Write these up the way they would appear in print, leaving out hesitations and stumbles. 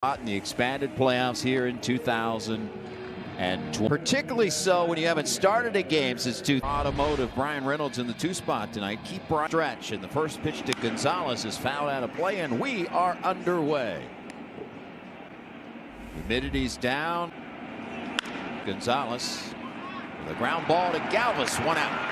In the expanded playoffs here in 2020, particularly so when you haven't started a game since Automotive. Brian Reynolds in the 2 spot tonight. Keep Brian stretch, and the first pitch to Gonzalez is fouled out of play, and we are underway. Humidity's down. Gonzalez with a ground ball to Galvis, 1 out.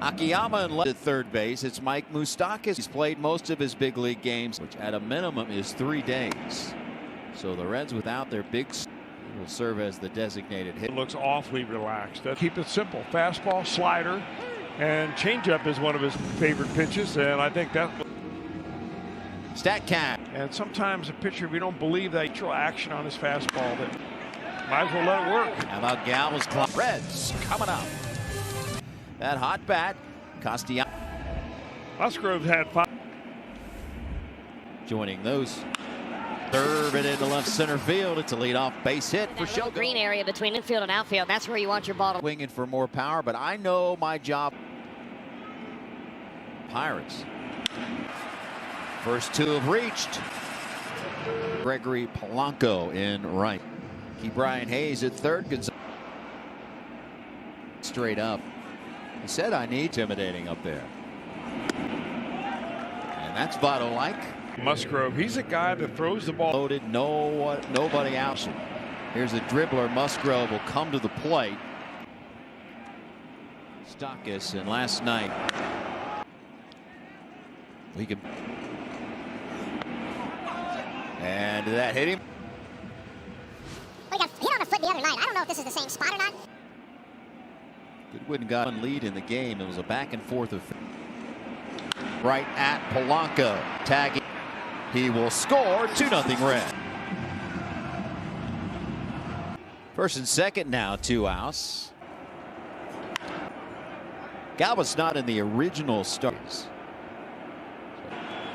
Akiyama in left at third base. It's Mike Moustakas. He's played most of his big league games, which at a minimum is 3 days. So the Reds, without their big, will serve as the designated hit. It looks awfully relaxed. Keep it simple. Fastball, slider, and changeup is one of his favorite pitches, and I think that. StatCast. And sometimes a pitcher, if you don't believe that natural action on his fastball, that might as well let it work. How about Galvis? Reds coming up. That hot bat, Castellanos. Musgrove had 5. Joining those. Serve it into left center field. It's a leadoff base hit for Shogo. Green area between infield and outfield. That's where you want your ball to. Winging for more power, but I know my job. Pirates. First 2 have reached. Gregory Polanco in right. Keep Brian Hayes at third. Straight up. He said, I need intimidating up there. And that's Votto-like. Musgrove, he's a guy that throws the ball. Loaded, nobody out. Here's a dribbler. Musgrove will come to the plate. Moustakas, and last night we can. And that hit him. Well, he got hit on a foot the other night. I don't know if this is the same spot or not. Goodwin got one lead in the game. It was a back and forth of right at Polanco. Tagging. He will score. 2-0 Red. First and second now, 2 outs. Galvis not in the original starts.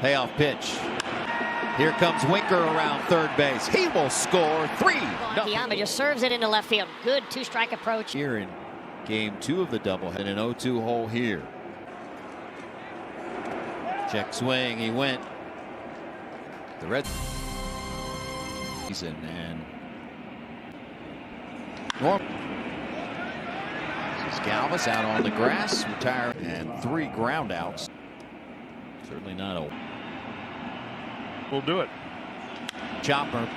Payoff pitch. Here comes Winker around third base. He will score. 3-0. Akiyama just serves it into left field. Good 2-strike approach. Here in game 2 of the doubleheader, an 0-2 hole here. Check swing. He went. The Reds season and Norm. This is Galvis out on the grass, retired, and 3 ground outs. Certainly not a. We'll do it. Chopper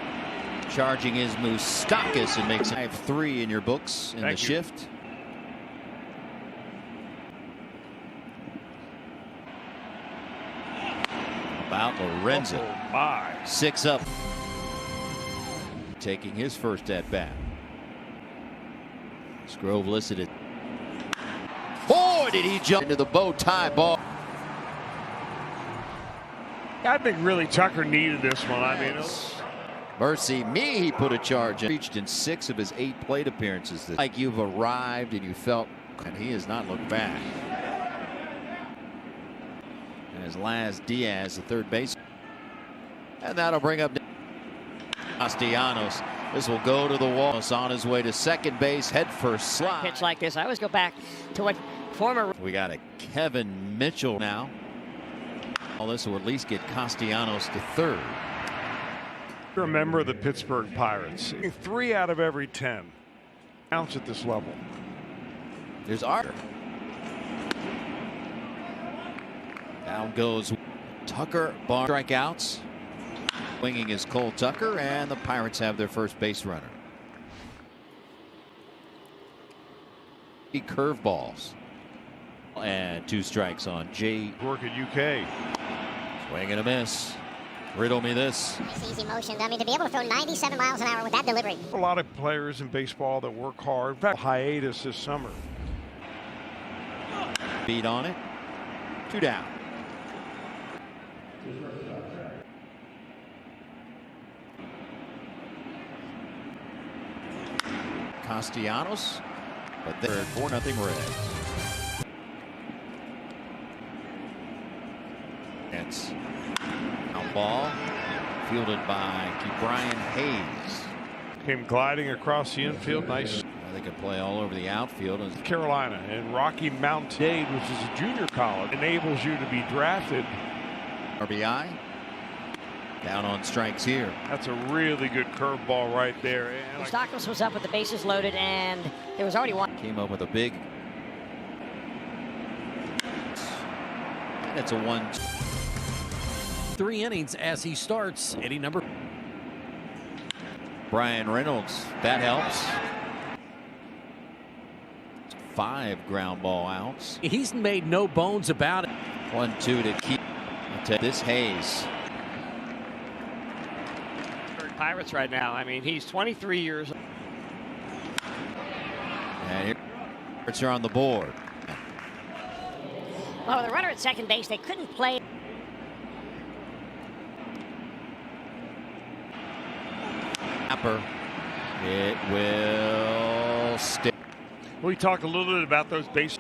charging his Moustakas and makes 5-3 in your books in the shift. About Lorenzo. 6 up. Taking his first at bat. Musgrove listed it. Boy, did he jump into the bow tie ball. I think really Tucker needed this one. I mean, mercy me, he put a charge in. Reached in 6 of his 8 plate appearances. Like you've arrived and you felt, and he has not looked back. And his last Diaz, the third base. And that'll bring up Castellanos. This will go to the wall. On his way to second base, head first slide. Pitch like this, I always go back to what former. We got a Kevin Mitchell now. All this will at least get Castellanos to third. Remember the Pittsburgh Pirates. 3 out of every 10 counts at this level. There's Arthur. Down goes Tucker. Barnes strikeouts. Winging is Cole Tucker, and the Pirates have their first base runner. Curveballs. And 2 strikes on Jay. Work at UK. Swing and a miss. Riddle me this. Nice easy motion. I mean, to be able to throw 97 miles an hour with that delivery. A lot of players in baseball that work hard. In fact, hiatus this summer. Beat on it. 2 down. Castellanos, but they're 4-0 Reds. It's a ball fielded by Brian Hayes. Came gliding across the infield. Nice. They could play all over the outfield. Carolina and Rocky Mount Dade, which is a junior college, enables you to be drafted. RBI. Down on strikes here. That's a really good curveball right there. And Moustakis was up with the bases loaded, and there was already one. Came up with a big. That's a 1. 3 innings as he starts inning number. Brian Reynolds, that helps. 5 ground ball outs. He's made no bones about it. 1-2 to keep. This Hayes. Pirates right now. I mean, he's 23 years old. And here, Pirates are on the board. Well, with a runner at second base, they couldn't play. Tapper. It will stay. we talked a little bit about those bases.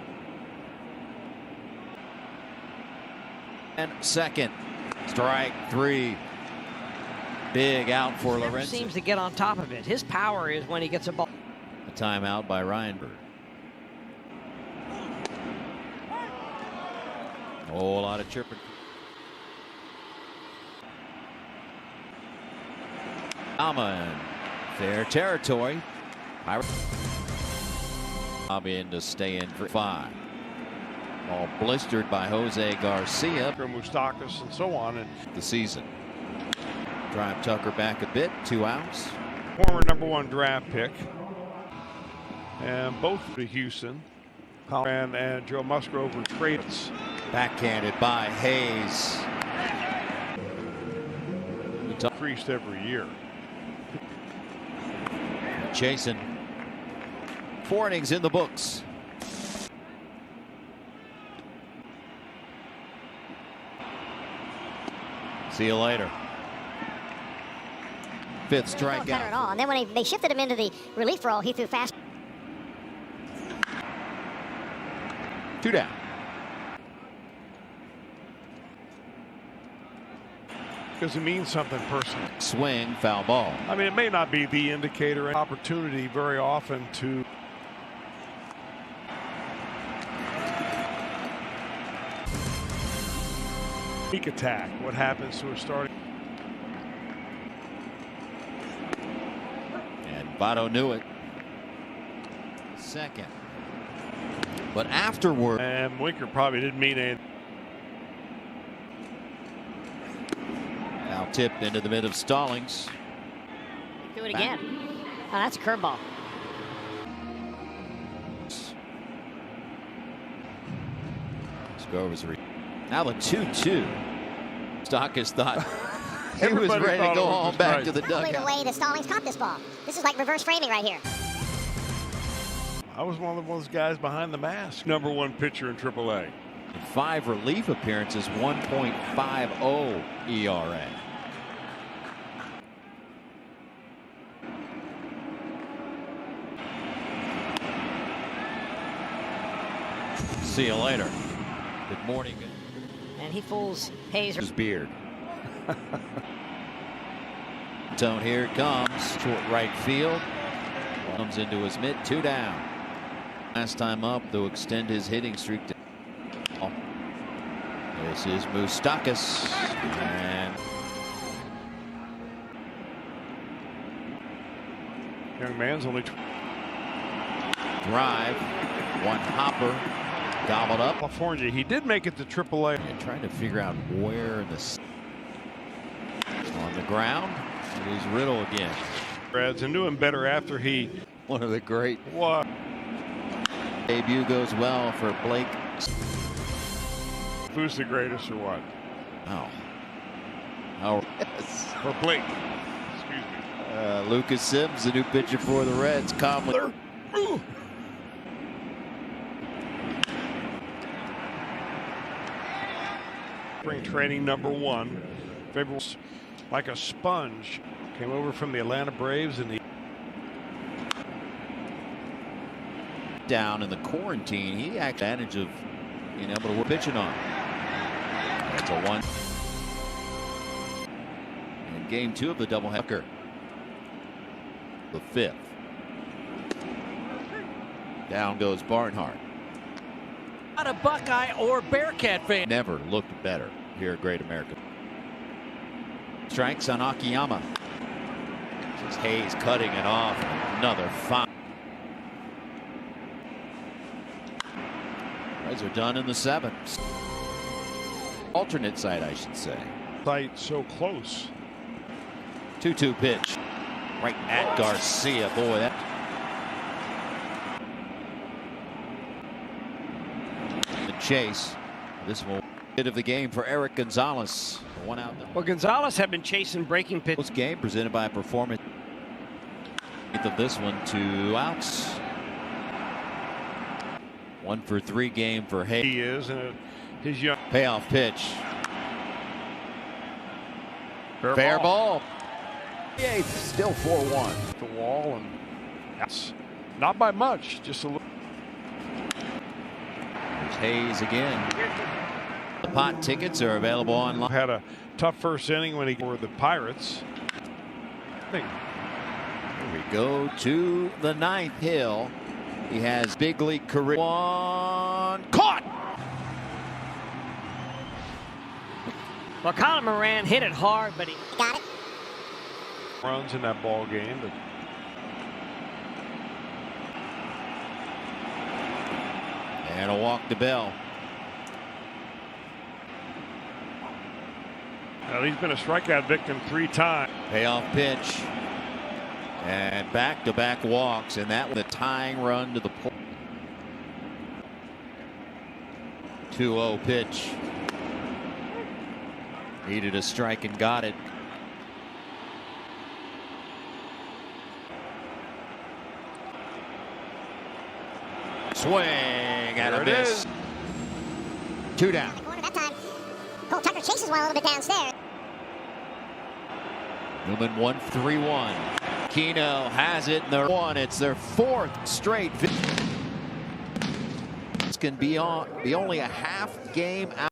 And second. Strike 3. Big out for Never Lorenzen. seems to get on top of it. His power is when he gets a ball. A timeout by Reinberg. A whole lot of chirping. Alma in fair territory. Bobby in to stay in for 5. All blistered by Jose Garcia. Moustakis and so on. And The season. Drive Tucker back a bit. 2 outs. former #1 draft pick. And both to Houston. And Joe Musgrove were trades. Backhanded by Hayes. Increased every year. Jason. 4 innings in the books. See you later. 5th strikeout. Better at all. And then when they shifted him into the relief role, he threw fast. 2 down. Because it means something personal. Swing, foul ball. I mean, it may not be the indicator. Opportunity very often to sneak attack. What happens to a starting? And Votto knew it. Second. But afterward. And Winker probably didn't mean anything. Now tipped into the mid of Stallings. Do it again. Oh, that's a curveball. Now the 2-2. Stockus thought he was Everybody ready to thought go it was on a back strike. to the Probably the dugout. way the Stallings caught this ball. This is like reverse framing right here. I was one of those guys behind the mask. #1 pitcher in AAA. In 5 relief appearances, 1.50 ERA. See you later. Good morning. And he fools Hayes. His beard. Tone, here it comes. Short right field. Comes into his mid. 2 down. Last time up to extend his hitting streak. This is Moustakis. And Young man's only drive. 1 hopper. Gobbled up. California. He did make it to AAA. And trying to figure out where this on the ground. It is Riddle again. Reds and doing better after he One of the great what debut goes well for Blake. who's the greatest or what? Oh. Oh, yes. For Blake. Excuse me. Lucas Sims, the new pitcher for the Reds. Comley. Spring training #1. February like a sponge. Came over from the Atlanta Braves and he Down in the quarantine, he had advantage of being able to work pitching on. That's a 1. In game 2 of the doubleheader. The 5th. Down goes Barnhart. Not a Buckeye or Bearcat fan. Never looked better here at Great America. strikes on Akiyama. This is Hayes cutting it off. Another foul. Reds are done in the 7th. Alternate side, I should say. Site so close. 2-2 pitch. Right at Garcia. Boy, that. The chase. This will hit of the game for Eric Gonzalez. One out. Well, Gonzalez had been chasing breaking pitch. This game presented by Performance. Of this one, 2 outs. 1 for 3 game for Hayes. He is, and his young Payoff pitch. fair ball. 8th, still 4-1. the wall, and that's not by much, just a little. There's Hayes again. The pot tickets are available online. Had a tough first inning when he for the Pirates. Here we go to the 9th. Hill. He has big league career. One caught. Well, Colin Moran hit it hard, but he Got it. Runs in that ball game, but And a walk to Bell. well, he's been a strikeout victim 3 times. Payoff pitch. And back-to-back walks, and that was a tying run to the point. 2-0 pitch. Needed a strike and got it. Swing and a miss. 2 down. Corner that time. Cole Tucker chases one a little bit downstairs. Newman 1-3-1. Kino has it in the 1. It's their 4th straight. This can be only a half game out.